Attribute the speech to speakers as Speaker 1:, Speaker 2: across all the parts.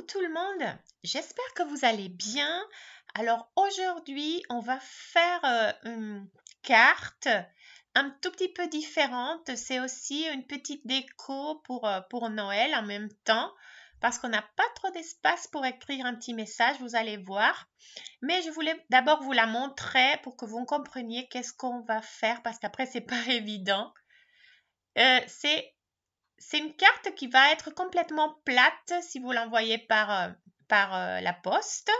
Speaker 1: tout le monde, j'espère que vous allez bien. Alors aujourd'hui, on va faire une carte un tout petit peu différente. C'est aussi une petite déco pour Noël en même temps, parce qu'on n'a pas trop d'espace pour écrire un petit message, vous allez voir. Mais je voulais d'abord vous la montrer pour que vous compreniez qu'est-ce qu'on va faire, parce qu'après, c'est pas évident. C'est une carte qui va être complètement plate si vous l'envoyez par la poste.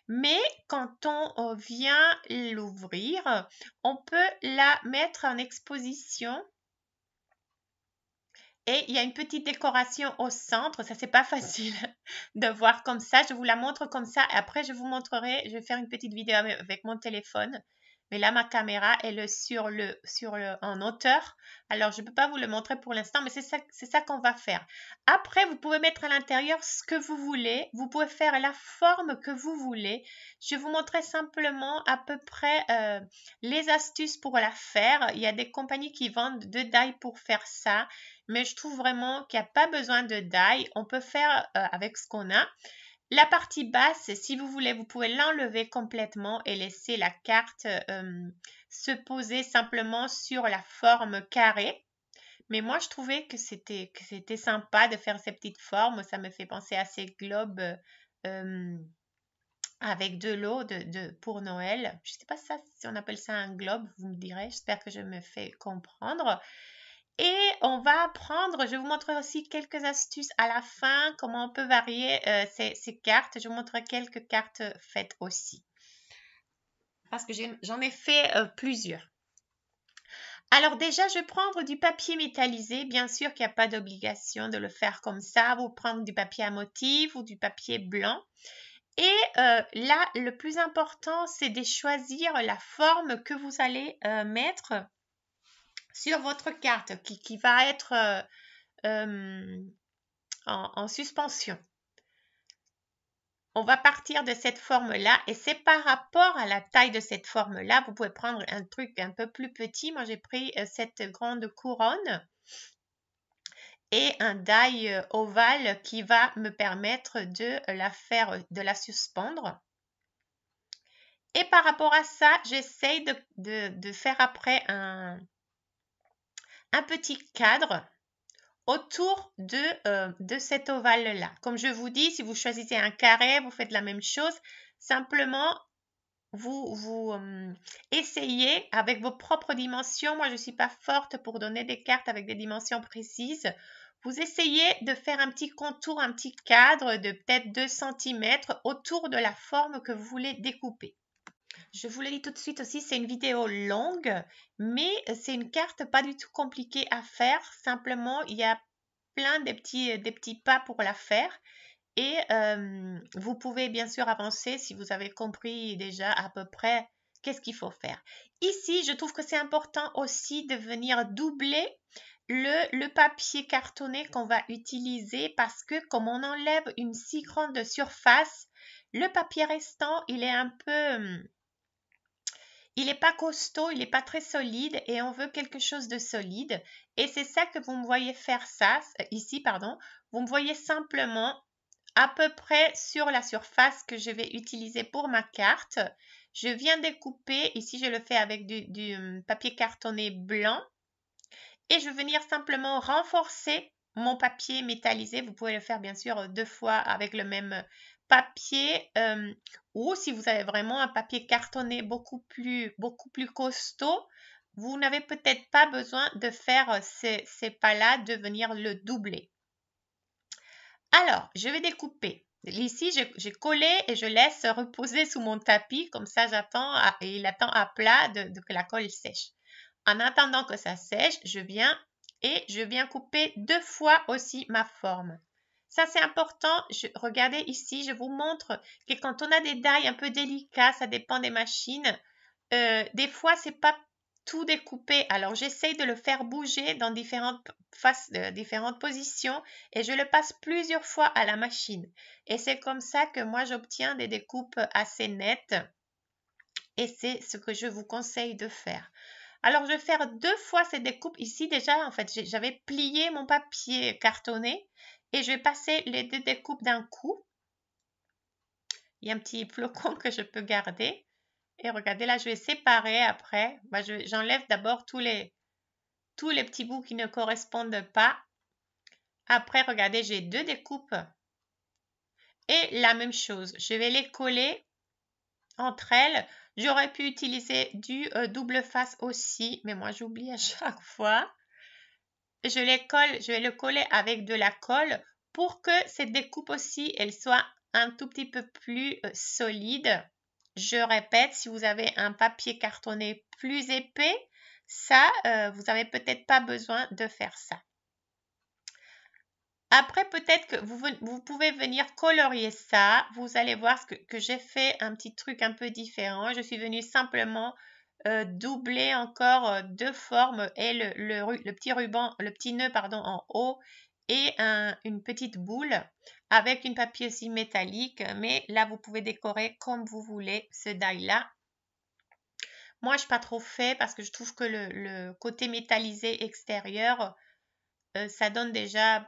Speaker 1: Mais quand on vient l'ouvrir, on peut la mettre en exposition. Et il y a une petite décoration au centre. Ça, c'est pas facile de voir comme ça. Je vous la montre comme ça. Et après, je vous montrerai. Je vais faire une petite vidéo avec mon téléphone. Mais là, ma caméra, elle est en hauteur. Alors, je ne peux pas vous le montrer pour l'instant, mais c'est ça qu'on va faire. Après, vous pouvez mettre à l'intérieur ce que vous voulez. Vous pouvez faire la forme que vous voulez. Je vous montrerai simplement à peu près les astuces pour la faire. Il y a des compagnies qui vendent de die pour faire ça. Mais je trouve vraiment qu'il n'y a pas besoin de die. On peut faire avec ce qu'on a. La partie basse, si vous voulez, vous pouvez l'enlever complètement et laisser la carte se poser simplement sur la forme carrée. Mais moi, je trouvais que c'était sympa de faire ces petites formes. Ça me fait penser à ces globes avec de l'eau pour Noël. Je ne sais pas si on appelle ça un globe, vous me direz. J'espère que je me fais comprendre. Et on va apprendre, je vous montrerai aussi quelques astuces à la fin, comment on peut varier ces cartes. Je vous montrerai quelques cartes faites aussi. Parce que j'en ai fait plusieurs. Alors déjà, je vais prendre du papier métallisé. Bien sûr qu'il n'y a pas d'obligation de le faire comme ça. Vous prendre du papier à motif ou du papier blanc. Et là, le plus important, c'est de choisir la forme que vous allez mettre sur votre carte qui va être en suspension. On va partir de cette forme-là et c'est par rapport à la taille de cette forme-là. Vous pouvez prendre un truc un peu plus petit. Moi, j'ai pris cette grande couronne et un die ovale qui va me permettre de la suspendre. Et par rapport à ça, j'essaye de faire après un petit cadre autour de cet ovale-là. Comme je vous dis, si vous choisissez un carré, vous faites la même chose. Simplement, vous essayez avec vos propres dimensions. Moi, je ne suis pas forte pour donner des cartes avec des dimensions précises. Vous essayez de faire un petit contour, un petit cadre de peut-être 2 cm autour de la forme que vous voulez découper. Je vous le dis tout de suite aussi, c'est une vidéo longue, mais c'est une carte pas du tout compliquée à faire. Simplement, il y a plein des petits pas pour la faire. Et vous pouvez bien sûr avancer si vous avez compris déjà à peu près qu'est-ce qu'il faut faire. Ici, je trouve que c'est important aussi de venir doubler le papier cartonné qu'on va utiliser parce que comme on enlève une si grande surface, le papier restant, il est un peu... il n'est pas costaud, il n'est pas très solide et on veut quelque chose de solide. Et c'est ça que vous me voyez faire ça, ici, pardon. Vous me voyez simplement à peu près sur la surface que je vais utiliser pour ma carte. Je viens découper, ici je le fais avec du papier cartonné blanc. Et je vais venir simplement renforcer mon papier métallisé. Vous pouvez le faire bien sûr 2 fois avec le même papier ou si vous avez vraiment un papier cartonné beaucoup plus costaud, vous n'avez peut-être pas besoin de faire ces pas-là, de venir le doubler. Alors, je vais découper. Ici, j'ai collé et je laisse reposer sous mon tapis. Comme ça, j'attends et il attend à plat que la colle sèche. En attendant que ça sèche, je viens couper 2 fois aussi ma forme. Ça, c'est important. Regardez ici, je vous montre que quand on a des die un peu délicats, ça dépend des machines. Des fois, c'est pas tout découpé. Alors, j'essaye de le faire bouger dans différentes positions et je le passe plusieurs fois à la machine. Et c'est comme ça que moi, j'obtiens des découpes assez nettes. Et c'est ce que je vous conseille de faire. Alors, je vais faire 2 fois ces découpes. Ici, déjà, en fait, j'avais plié mon papier cartonné Et je vais passer les deux découpes d'un coup. Il y a un petit flocon que je peux garder. Et regardez, là, je vais séparer après. J'enlève d'abord tous les petits bouts qui ne correspondent pas. Après, regardez, j'ai deux découpes. Et la même chose, je vais les coller entre elles. J'aurais pu utiliser du double face aussi, mais moi j'oublie à chaque fois. Je vais le coller avec de la colle pour que cette découpe aussi, elle soit un tout petit peu plus solide. Je répète, si vous avez un papier cartonné plus épais, ça, vous n'avez peut-être pas besoin de faire ça. Après, peut-être que vous pouvez venir colorier ça. Vous allez voir que j'ai fait un petit truc un peu différent. Je suis venue simplement doubler encore deux formes et le petit ruban, le petit nœud pardon, en haut et une petite boule avec une papier aussi métallique. Mais là, vous pouvez décorer comme vous voulez ce die-là. Moi, je ne suis pas trop fait parce que je trouve que le côté métallisé extérieur, ça donne déjà,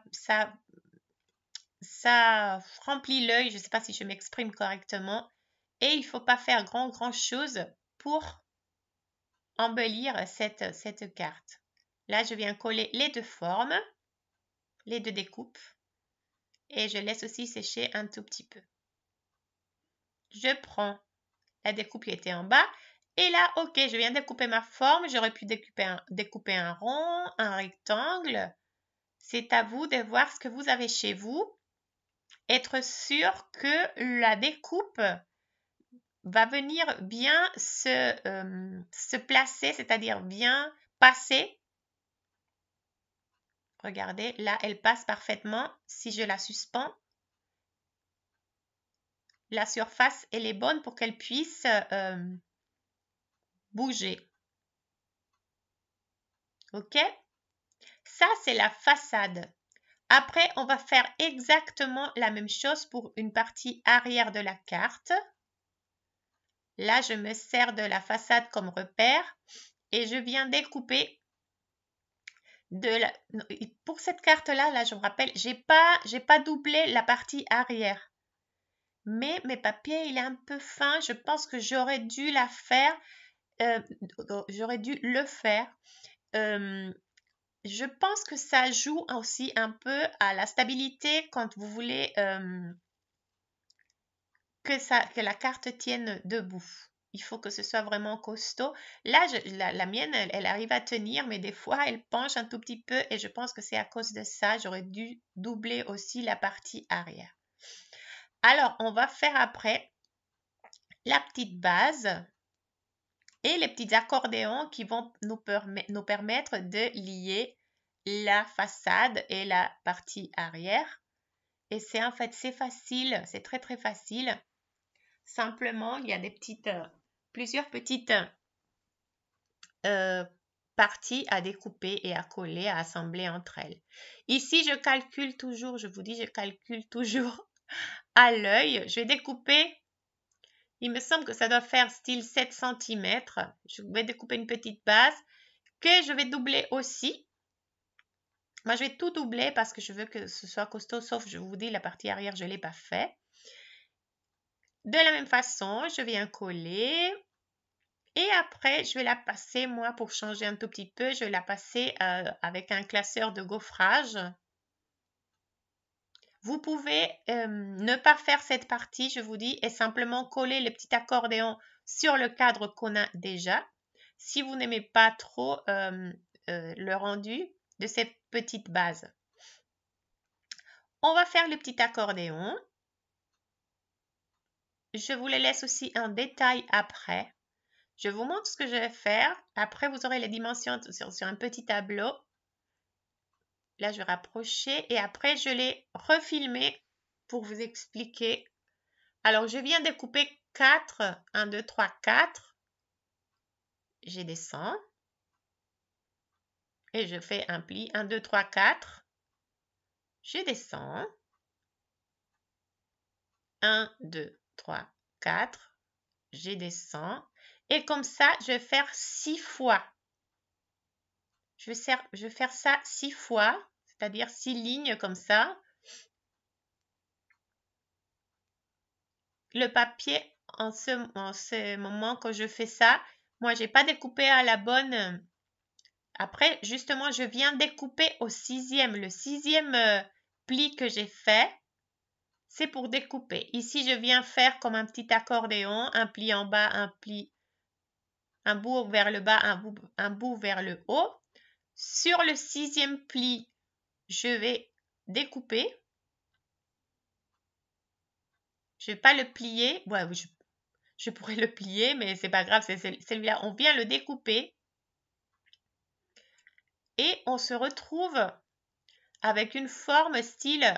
Speaker 1: ça remplit l'œil. Je ne sais pas si je m'exprime correctement. Et il ne faut pas faire grand chose pour embellir cette carte. Là, je viens coller les deux formes, les deux découpes. Et je laisse aussi sécher un tout petit peu. Je prends la découpe qui était en bas. Et là, ok, je viens découper ma forme. J'aurais pu découper un rond, un rectangle. C'est à vous de voir ce que vous avez chez vous. Être sûr que la découpe va venir bien se placer, c'est-à-dire bien passer. Regardez, là, elle passe parfaitement. Si je la suspends, la surface, elle est bonne pour qu'elle puisse bouger. OK? Ça, c'est la façade. Après, on va faire exactement la même chose pour une partie arrière de la carte. Là, je me sers de la façade comme repère et je viens découper pour cette carte-là, là, je me rappelle, j'ai pas doublé la partie arrière. Mais mes papiers, il est un peu fin. Je pense que j'aurais dû la faire. J'aurais dû le faire. Je pense que ça joue aussi un peu à la stabilité quand vous voulez que la carte tienne debout. Il faut que ce soit vraiment costaud. Là, la mienne, elle arrive à tenir, mais des fois, elle penche un tout petit peu et je pense que c'est à cause de ça. J'aurais dû doubler aussi la partie arrière. Alors, on va faire après la petite base et les petits accordéons qui vont nous permettre de lier la façade et la partie arrière. Et c'est en fait, c'est facile, c'est très facile. Simplement, il y a plusieurs petites parties à découper et à coller, à assembler entre elles. Ici, je calcule toujours, je vous dis, je calcule toujours à l'œil. Je vais découper, il me semble que ça doit faire style 7 cm. Je vais découper une petite base que je vais doubler aussi. Moi, je vais tout doubler parce que je veux que ce soit costaud, sauf, je vous dis, la partie arrière, je ne l'ai pas fait. De la même façon, je viens coller. Et après, je vais la passer, moi, pour changer un tout petit peu, je vais la passer avec un classeur de gaufrage. Vous pouvez ne pas faire cette partie, je vous dis, et simplement coller le petit accordéon sur le cadre qu'on a déjà. Si vous n'aimez pas trop le rendu de cette petite base. On va faire le petit accordéon. Je vous les laisse aussi en détail après. Je vous montre ce que je vais faire. Après, vous aurez les dimensions sur un petit tableau. Là, je vais rapprocher et après, je l'ai refilmé pour vous expliquer. Alors, je viens découper 4. 1, 2, 3, 4. Je descends. Et je fais un pli. 1, 2, 3, 4. Je descends. 1, 2, 3, 4. Je descends. Et comme ça, je vais faire 6 fois. Je vais faire ça 6 fois, c'est-à-dire 6 lignes comme ça. le papier en ce moment que je fais ça. Moi, j'ai pas découpé à la bonne. Après, justement, je viens découper au 6e. Le 6e pli que j'ai fait, c'est pour découper. Ici, je viens faire comme un petit accordéon, un pli en bas, un bout vers le bas, un bout vers le haut. Sur le 6e pli, je vais découper. Je vais pas le plier. Ouais, je pourrais le plier, mais c'est pas grave, c'est celui-là. On vient le découper. Et on se retrouve avec une forme style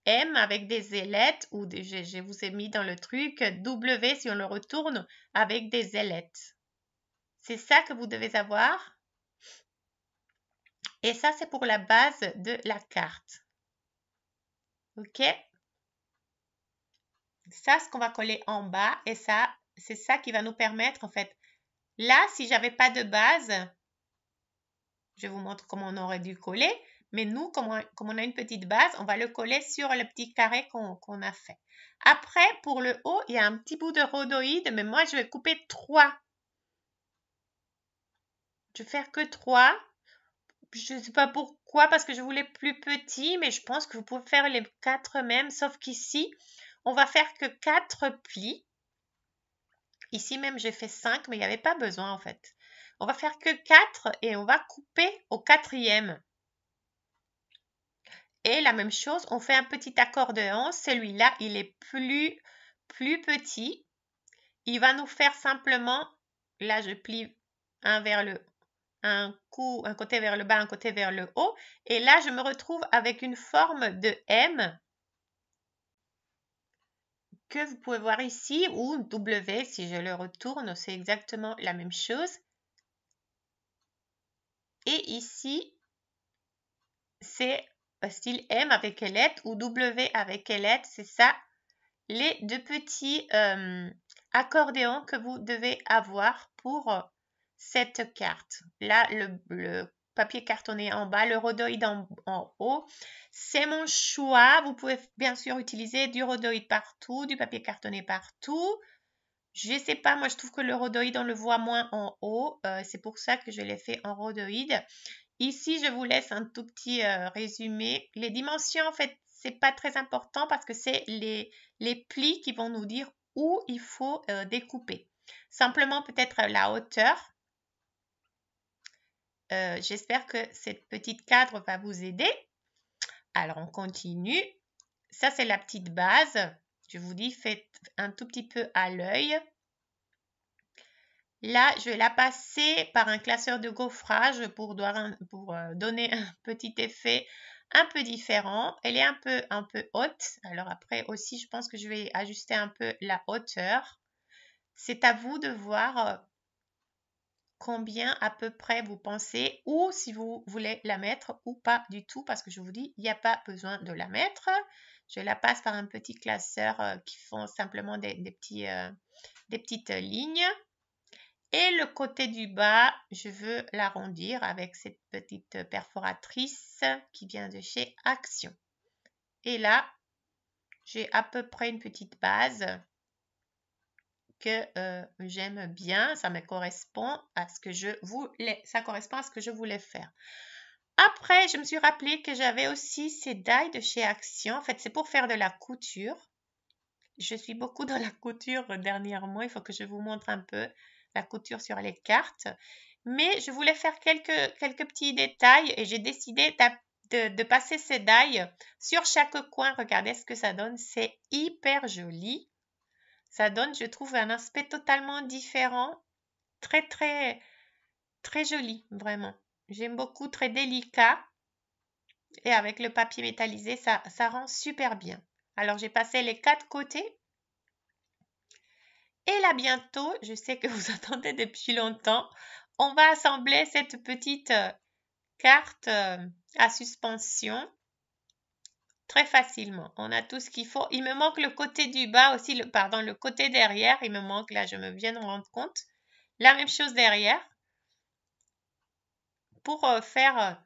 Speaker 1: M avec des ailettes, ou je vous ai mis dans le truc W si on le retourne avec des ailettes. C'est ça que vous devez avoir. Et ça, c'est pour la base de la carte. OK? Ça, ce qu'on va coller en bas. Et ça, c'est ça qui va nous permettre, en fait. Là, si j'avais pas de base, je vous montre comment on aurait dû coller. Mais nous, comme on a une petite base, on va le coller sur le petit carré qu'on a fait. Après, pour le haut, il y a un petit bout de rhodoïde, mais moi, je vais couper 3. Je vais faire que 3. Je ne sais pas pourquoi, parce que je voulais plus petit, mais je pense que vous pouvez faire les 4 même, sauf qu'ici, on va faire que 4 plis. Ici même, j'ai fait 5, mais il n'y avait pas besoin en fait. On va faire que 4 et on va couper au 4e. Et la même chose, on fait un petit accordéon. Celui-là, il est plus petit. Il va nous faire simplement, là je plie un côté vers le bas, un côté vers le haut. Et là, je me retrouve avec une forme de M que vous pouvez voir ici, ou W, si je le retourne, c'est exactement la même chose. Et ici, c'est style M avec ailette ou W avec ailette, c'est ça, les deux petits accordéons que vous devez avoir pour cette carte. Là, le papier cartonné en bas, le rhodoïde en haut. C'est mon choix. Vous pouvez bien sûr utiliser du rhodoïde partout, du papier cartonné partout. Je ne sais pas, moi je trouve que le rhodoïde, on le voit moins en haut. C'est pour ça que je l'ai fait en rhodoïde. Ici, je vous laisse un tout petit résumé. Les dimensions, en fait, c'est pas très important parce que c'est les plis qui vont nous dire où il faut découper. Simplement, peut-être la hauteur. J'espère que cette petite cadre va vous aider. Alors, on continue. Ça, c'est la petite base. Je vous dis, faites un tout petit peu à l'œil. Là, je vais la passer par un classeur de gaufrage pour donner un petit effet un peu différent. Elle est un peu haute. Alors après aussi, je pense que je vais ajuster un peu la hauteur. C'est à vous de voir combien à peu près vous pensez ou si vous voulez la mettre ou pas du tout parce que je vous dis, il n'y a pas besoin de la mettre. Je la passe par un petit classeur qui font simplement des petites lignes. Et le côté du bas, je veux l'arrondir avec cette petite perforatrice qui vient de chez Action. Et là, j'ai à peu près une petite base que j'aime bien. Ça me correspond à ce que ça correspond à ce que je voulais faire. Après, je me suis rappelé que j'avais aussi ces die de chez Action. En fait, c'est pour faire de la couture. Je suis beaucoup dans la couture dernièrement. Il faut que je vous montre un peu la couture sur les cartes. Mais je voulais faire quelques petits détails et j'ai décidé de passer ces die sur chaque coin. Regardez ce que ça donne. C'est hyper joli. Ça donne, je trouve, un aspect totalement différent. Très, très, très joli, vraiment. J'aime beaucoup, très délicat. Et avec le papier métallisé, ça rend super bien. Alors, j'ai passé les 4 côtés. Et là, bientôt, je sais que vous attendez depuis longtemps, on va assembler cette petite carte à suspension très facilement. On a tout ce qu'il faut. Il me manque le côté du bas aussi, le côté derrière. Il me manque, là, je me viens de me rendre compte. La même chose derrière. Pour faire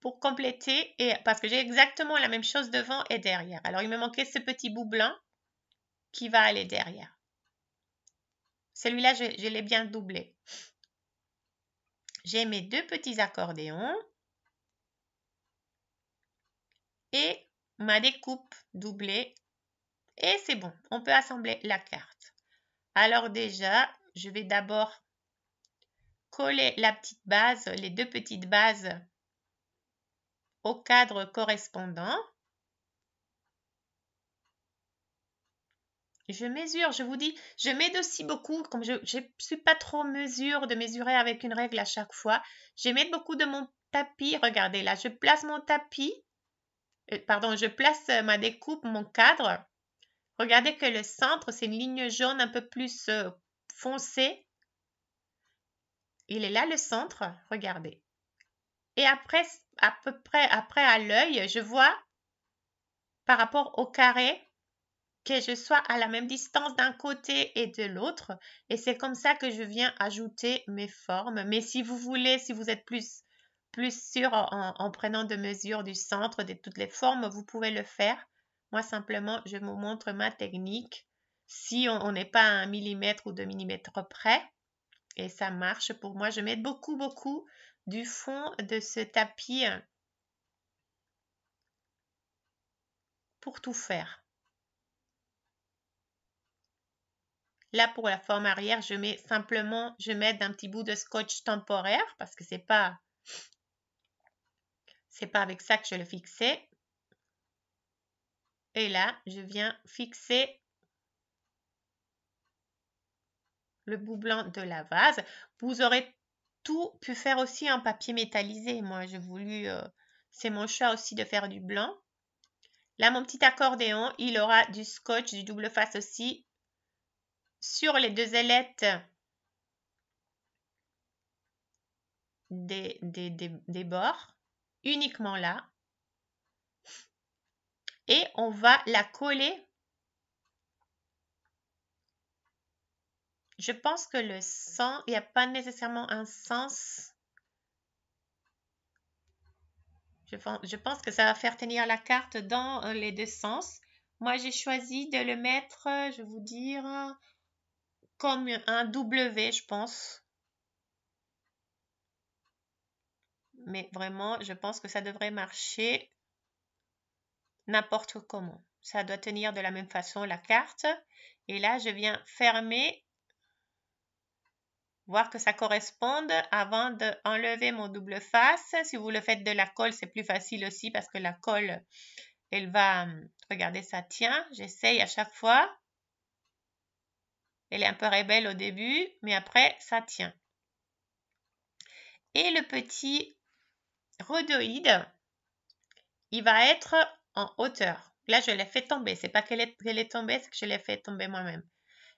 Speaker 1: pour compléter, et parce que j'ai exactement la même chose devant et derrière. Alors, il me manquait ce petit bout blanc qui va aller derrière. Celui-là, je l'ai bien doublé. J'ai mes 2 petits accordéons et ma découpe doublée. Et c'est bon, on peut assembler la carte. Alors déjà, je vais d'abord coller la petite base, les 2 petites bases au cadre correspondant. Je mesure, je vous dis, je m'aide aussi beaucoup, comme je ne suis pas trop de mesurer avec une règle à chaque fois. Je m'aide beaucoup de mon tapis. Regardez là, je place mon tapis, je place ma découpe, mon cadre. Regardez que le centre, c'est une ligne jaune un peu plus foncée. Il est là le centre, regardez. Et après, à peu près, après à l'œil, je vois par rapport au carré que je sois à la même distance d'un côté et de l'autre. Et c'est comme ça que je viens ajouter mes formes. Mais si vous voulez, si vous êtes plus sûr en prenant de mesures du centre de toutes les formes, vous pouvez le faire. Moi, simplement, je vous montre ma technique. Si on n'est pas à 1 millimètre ou 2 millimètres près, et ça marche pour moi. Je mets beaucoup du fond de ce tapis pour tout faire. Là, pour la forme arrière, je mets un petit bout de scotch temporaire parce que c'est pas avec ça que je le fixais. Et là, je viens fixer le bout blanc de la vase. Vous aurez tout pu faire aussi en papier métallisé. Moi, j'ai voulu, c'est mon choix aussi de faire du blanc. Là, mon petit accordéon, il aura du scotch, du double face aussi sur les 2 ailettes des bords, uniquement là. Et on va la coller. Je pense que le sens, il n'y a pas nécessairement un sens. Je pense que ça va faire tenir la carte dans les 2 sens. Moi, j'ai choisi de le mettre, je vais vous dire, comme un W, je pense. Mais vraiment, je pense que ça devrait marcher n'importe comment. Ça doit tenir de la même façon la carte. Et là, je viens fermer, voir que ça corresponde avant d'enlever mon double face. Si vous le faites de la colle, c'est plus facile aussi parce que la colle, elle va, regardez, ça tient. J'essaye à chaque fois. Elle est un peu rebelle au début, mais après, ça tient. Et le petit rhodoïde, il va être en hauteur. Là, je l'ai fait tomber. C'est pas qu'elle est tombée, c'est que je l'ai fait tomber moi-même.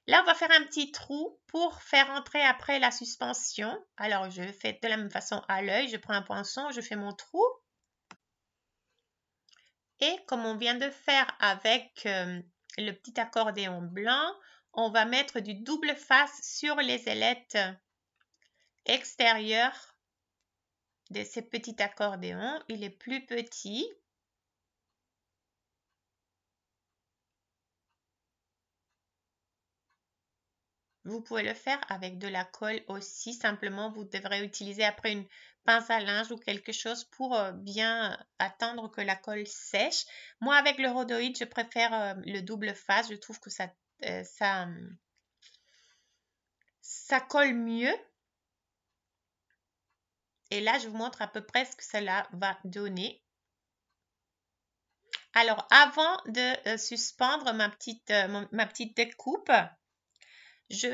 Speaker 1: Là, on va faire un petit trou pour faire entrer après la suspension. Alors, je fais de la même façon à l'œil. Je prends un poinçon, je fais mon trou. Et comme on vient de faire avec le petit accordéon blanc, on va mettre du double face sur les ailettes extérieures de ces petits accordéons. Il est plus petit. Vous pouvez le faire avec de la colle aussi. Simplement, vous devrez utiliser après une pince à linge ou quelque chose pour bien attendre que la colle sèche. Moi, avec le rhodoïde, je préfère le double face. Je trouve que ça colle mieux. Et là, je vous montre à peu près ce que cela va donner. Alors, avant de suspendre ma petite découpe, je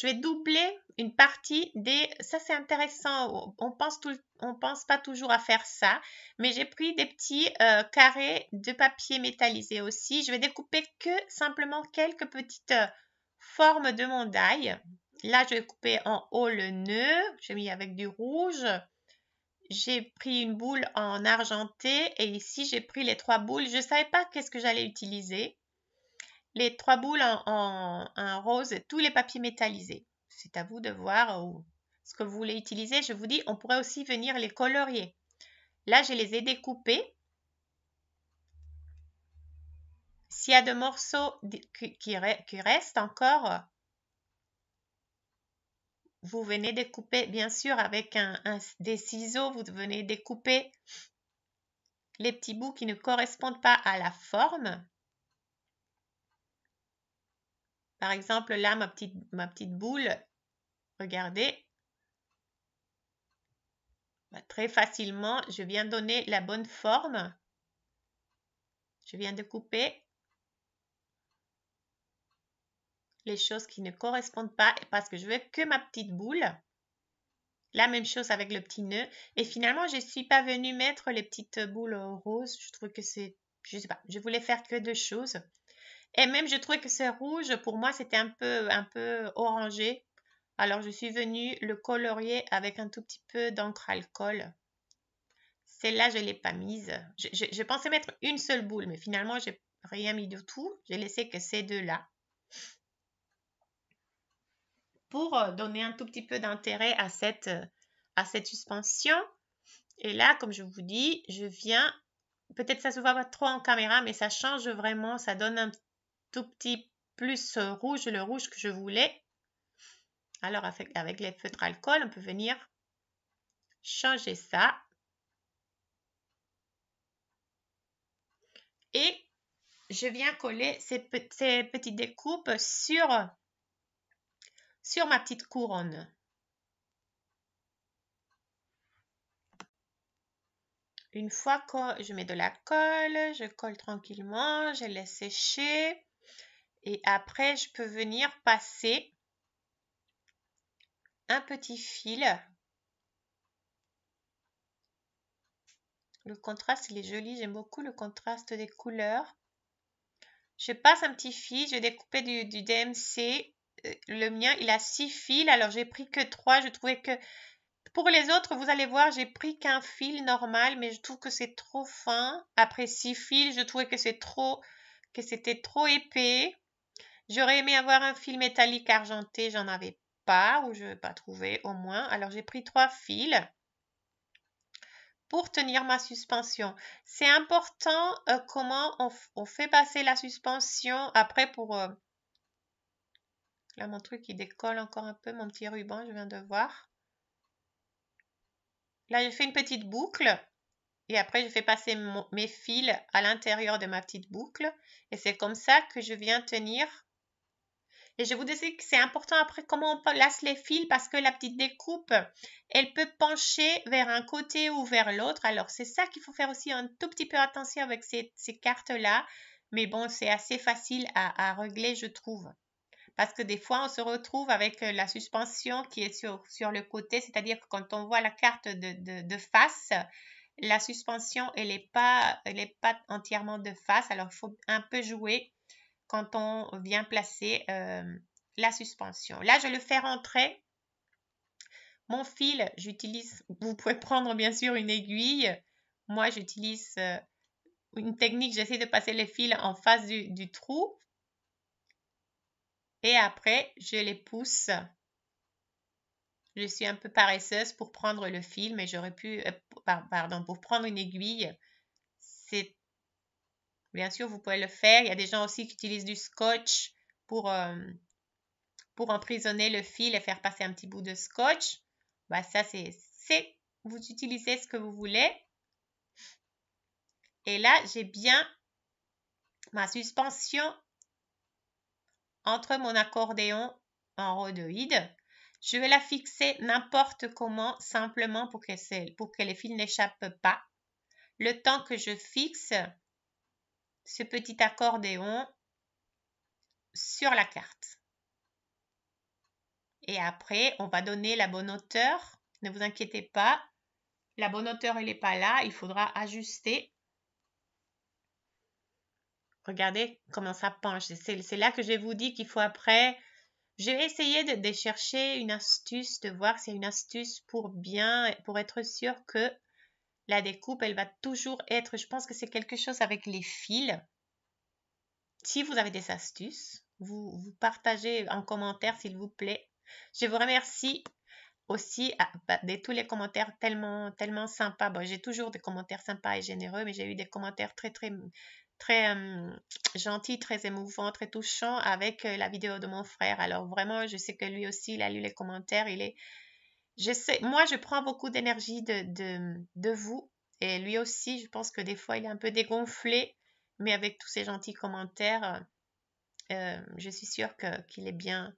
Speaker 1: vais doubler une partie des... Ça, c'est intéressant. On pense pas toujours à faire ça. Mais j'ai pris des petits carrés de papier métallisé aussi. Je vais découper que simplement quelques petites formes de mon die. Là, je vais couper en haut le nœud. J'ai mis avec du rouge. J'ai pris une boule en argenté. Et ici, j'ai pris les 3 boules. Je ne savais pas qu'est-ce que j'allais utiliser. Les 3 boules en rose, tous les papiers métallisés. C'est à vous de voir ce que vous voulez utiliser. Je vous dis, on pourrait aussi venir les colorier. Là, je les ai découpés. S'il y a des morceaux qui restent encore, vous venez découper, bien sûr, avec des ciseaux, vous venez découper les petits bouts qui ne correspondent pas à la forme. Par exemple, là, ma petite boule, regardez. Très facilement, je viens donner la bonne forme. Je viens de couper les choses qui ne correspondent pas parce que je veux que ma petite boule. La même chose avec le petit nœud. Et finalement, je ne suis pas venue mettre les petites boules roses. Je trouve que c'est, je sais pas, je voulais faire que deux choses. Et même, je trouvais que ce rouge, pour moi, c'était un peu orangé. Alors, je suis venue le colorier avec un tout petit peu d'encre alcool. Celle-là, je ne l'ai pas mise. Je pensais mettre une seule boule, mais finalement, je n'ai rien mis du tout. J'ai laissé que ces deux-là. Pour donner un tout petit peu d'intérêt à cette suspension. Et là, comme je vous dis, je viens, peut-être ça se voit pas trop en caméra, mais ça change vraiment, ça donne un tout petit plus rouge, le rouge que je voulais. Alors avec les feutres alcool, on peut venir changer ça. Et je viens coller ces petites découpes sur ma petite couronne. Une fois que je mets de la colle, je colle tranquillement, je laisse sécher. Et après, je peux venir passer un petit fil. Le contraste, il est joli. J'aime beaucoup le contraste des couleurs. Je passe un petit fil. Je vais découper du DMC. Le mien, il a 6 fils. Alors, j'ai pris que 3. Je trouvais que pour les autres, vous allez voir, j'ai pris qu'un fil normal, mais je trouve que c'est trop fin. Après 6 fils, je trouvais que c'était trop épais. J'aurais aimé avoir un fil métallique argenté, j'en avais pas, ou je n'ai pas trouvé au moins. Alors j'ai pris 3 fils pour tenir ma suspension. C'est important comment on fait passer la suspension après pour... là, mon truc, il décolle encore un peu, mon petit ruban, je viens de voir. Là, je fais une petite boucle et après, je fais passer mes fils à l'intérieur de ma petite boucle. Et c'est comme ça que je viens tenir. Et je vous disais que c'est important après comment on place les fils parce que la petite découpe, elle peut pencher vers un côté ou vers l'autre. Alors, c'est ça qu'il faut faire aussi un tout petit peu attention avec ces cartes-là. Mais bon, c'est assez facile à régler, je trouve. Parce que des fois, on se retrouve avec la suspension qui est sur le côté. C'est-à-dire que quand on voit la carte de face, la suspension, elle n'est pas entièrement de face. Alors, il faut un peu jouer quand on vient placer la suspension. Là, je le fais rentrer. Mon fil, j'utilise, vous pouvez prendre bien sûr une aiguille. Moi, j'utilise une technique, j'essaie de passer les fils en face du trou. Et après, je les pousse. Je suis un peu paresseuse pour prendre le fil, mais j'aurais pu, pour prendre une aiguille. C'est bien sûr, vous pouvez le faire. Il y a des gens aussi qui utilisent du scotch pour emprisonner le fil et faire passer un petit bout de scotch. Bah, ça, vous utilisez ce que vous voulez. Et là, j'ai bien ma suspension entre mon accordéon en rhodoïde. Je vais la fixer n'importe comment, simplement pour que les fils n'échappent pas. Le temps que je fixe ce petit accordéon sur la carte. Et après, on va donner la bonne hauteur. Ne vous inquiétez pas. La bonne hauteur, elle n'est pas là. Il faudra ajuster. Regardez comment ça penche. C'est là que je vous dis qu'il faut après... Je vais essayer de chercher une astuce, de voir s'il y a une astuce pour être sûr que la découpe, elle va toujours être... Je pense que c'est quelque chose avec les fils. Si vous avez des astuces, vous partagez en commentaire, s'il vous plaît. Je vous remercie. aussi tous les commentaires tellement sympas. Bon, j'ai toujours des commentaires sympas et généreux, mais j'ai eu des commentaires très gentils, très émouvants, très touchants avec la vidéo de mon frère. Alors vraiment, je sais que lui aussi, il a lu les commentaires. Moi, je prends beaucoup d'énergie de vous. Et lui aussi, je pense que des fois, il est un peu dégonflé. Mais avec tous ces gentils commentaires, je suis sûre qu'il est bien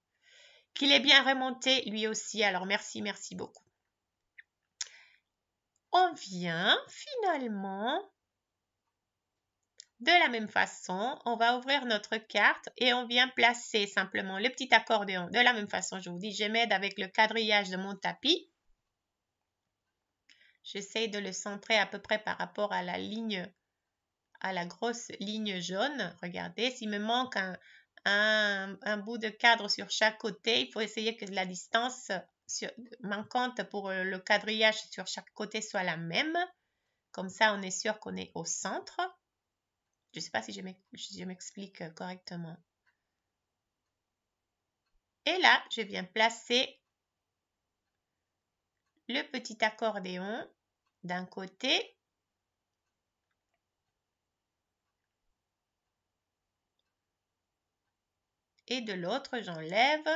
Speaker 1: remonté lui aussi. Alors merci, merci beaucoup. On vient finalement, de la même façon, on va ouvrir notre carte et on vient placer simplement le petit accordéon. De la même façon, je vous dis, je m'aide avec le quadrillage de mon tapis. J'essaie de le centrer à peu près par rapport à la ligne, à la grosse ligne jaune. Regardez, s'il me manque un bout de cadre sur chaque côté, il faut essayer que la distance manquante pour le quadrillage sur chaque côté soit la même. Comme ça, on est sûr qu'on est au centre. Je ne sais pas si je m'explique correctement. Et là, je viens placer le petit accordéon d'un côté et de l'autre, j'enlève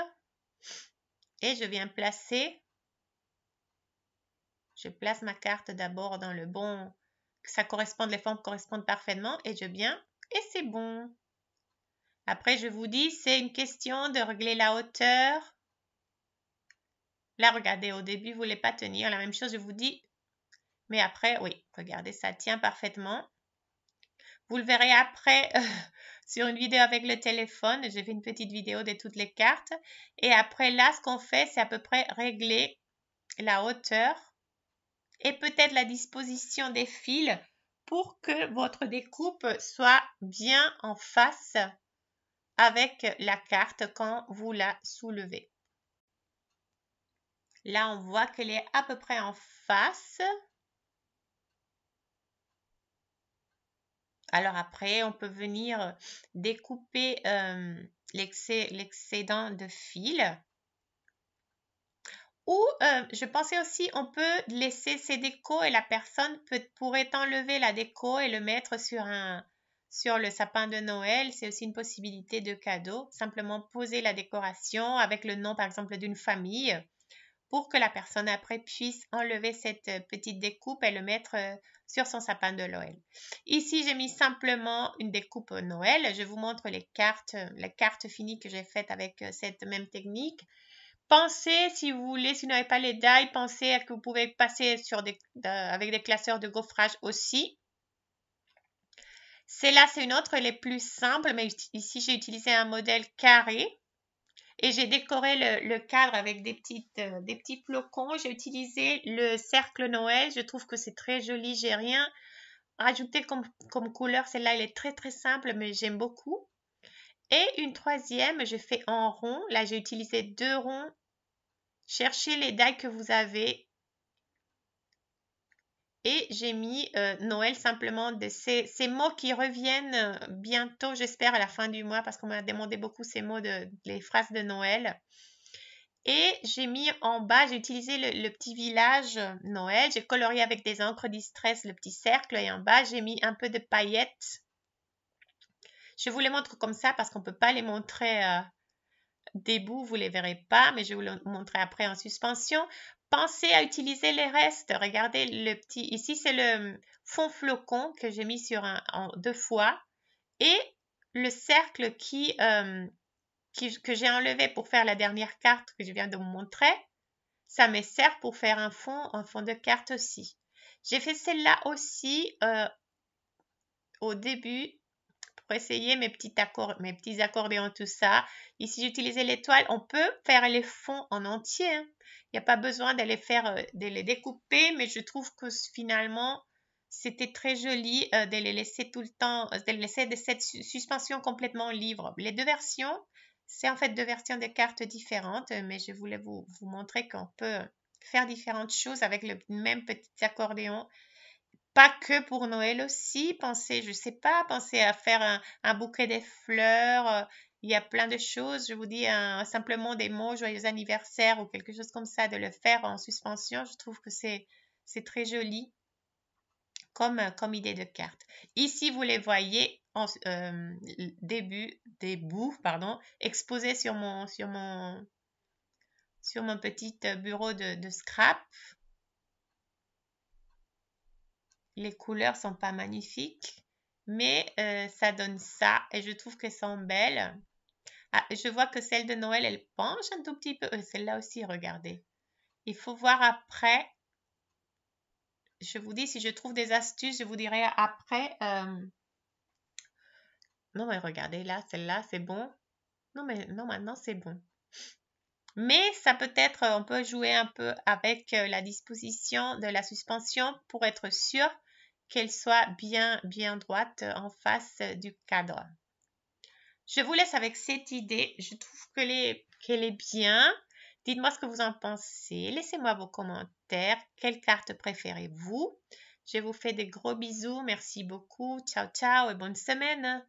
Speaker 1: et je viens placer. Je place ma carte d'abord dans le bon, que ça corresponde, les formes correspondent parfaitement et je viens et c'est bon. Après, je vous dis, c'est une question de régler la hauteur. Là, regardez, au début, vous ne voulez pas tenir. La même chose, je vous dis. Mais après, oui, regardez, ça tient parfaitement. Vous le verrez après sur une vidéo avec le téléphone. J'ai fait une petite vidéo de toutes les cartes. Et après, là, ce qu'on fait, c'est à peu près régler la hauteur et peut-être la disposition des fils pour que votre découpe soit bien en face avec la carte quand vous la soulevez. Là, on voit qu'elle est à peu près en face. Alors après, on peut venir découper l'excédent de fil. Ou je pensais aussi, on peut laisser ces décos et la personne pourrait enlever la déco et le mettre sur le sapin de Noël. C'est aussi une possibilité de cadeau. Simplement poser la décoration avec le nom, par exemple, d'une famille pour que la personne après puisse enlever cette petite découpe et le mettre sur son sapin de Noël. Ici, j'ai mis simplement une découpe Noël. Je vous montre les cartes finies que j'ai faites avec cette même technique. Pensez, si vous voulez, si vous n'avez pas les die, pensez à que vous pouvez passer avec des classeurs de gaufrage aussi. Celle-là, c'est une autre, elle est plus simple, mais ici, j'ai utilisé un modèle carré. Et j'ai décoré le cadre avec des petits flocons. J'ai utilisé le cercle Noël. Je trouve que c'est très joli. J'ai rien rajouté comme couleur. Celle-là, elle est très très simple, mais j'aime beaucoup. Et une troisième, je fais en rond. Là, j'ai utilisé 2 ronds. Cherchez les die que vous avez. Et j'ai mis Noël simplement de ces mots qui reviennent bientôt, j'espère, à la fin du mois, parce qu'on m'a demandé beaucoup ces mots, les phrases de Noël. Et j'ai mis en bas, j'ai utilisé le petit village Noël. J'ai colorié avec des encres distress le petit cercle. Et en bas, j'ai mis un peu de paillettes. Je vous les montre comme ça parce qu'on ne peut pas les montrer debout. Vous ne les verrez pas, mais je vais vous les montrer après en suspension. Pensez à utiliser les restes. Regardez le petit. Ici, c'est le fond flocon que j'ai mis sur en 2 fois. Et le cercle que j'ai enlevé pour faire la dernière carte que je viens de vous montrer. Ça me sert pour faire un fond de carte aussi. J'ai fait celle-là aussi au début pour essayer mes petits accordéons, tout ça. Ici, j'ai utilisé l'étoile. On peut faire les fonds en entier. Hein. Il n'y a pas besoin de les découper, mais je trouve que finalement, c'était très joli de les laisser tout le temps, de laisser cette suspension complètement libre. Les 2 versions, c'est en fait 2 versions de cartes différentes, mais je voulais vous montrer qu'on peut faire différentes choses avec le même petit accordéon. Pas que pour Noël aussi, pensez, je sais pas, pensez à faire un bouquet de fleurs il y a plein de choses. Je vous dis simplement des mots, joyeux anniversaire ou quelque chose comme ça, de le faire en suspension. Je trouve que c'est très joli comme idée de carte. Ici, vous les voyez en des bouts, pardon, exposés sur mon petit bureau de scrap. Les couleurs sont pas magnifiques, mais ça donne ça et je trouve qu'elles sont belles. Ah, je vois que celle de Noël, elle penche un tout petit peu. Celle-là aussi, regardez. Il faut voir après. Je vous dis, si je trouve des astuces, je vous dirai après. Non, mais regardez là, celle-là, c'est bon. Non, mais non, maintenant, c'est bon. Mais ça peut être, on peut jouer un peu avec la disposition de la suspension pour être sûr qu'elle soit bien droite en face du cadre. Je vous laisse avec cette idée. Je trouve qu'elle est bien. Dites-moi ce que vous en pensez. Laissez-moi vos commentaires. Quelle carte préférez-vous? Je vous fais des gros bisous. Merci beaucoup. Ciao, ciao et bonne semaine.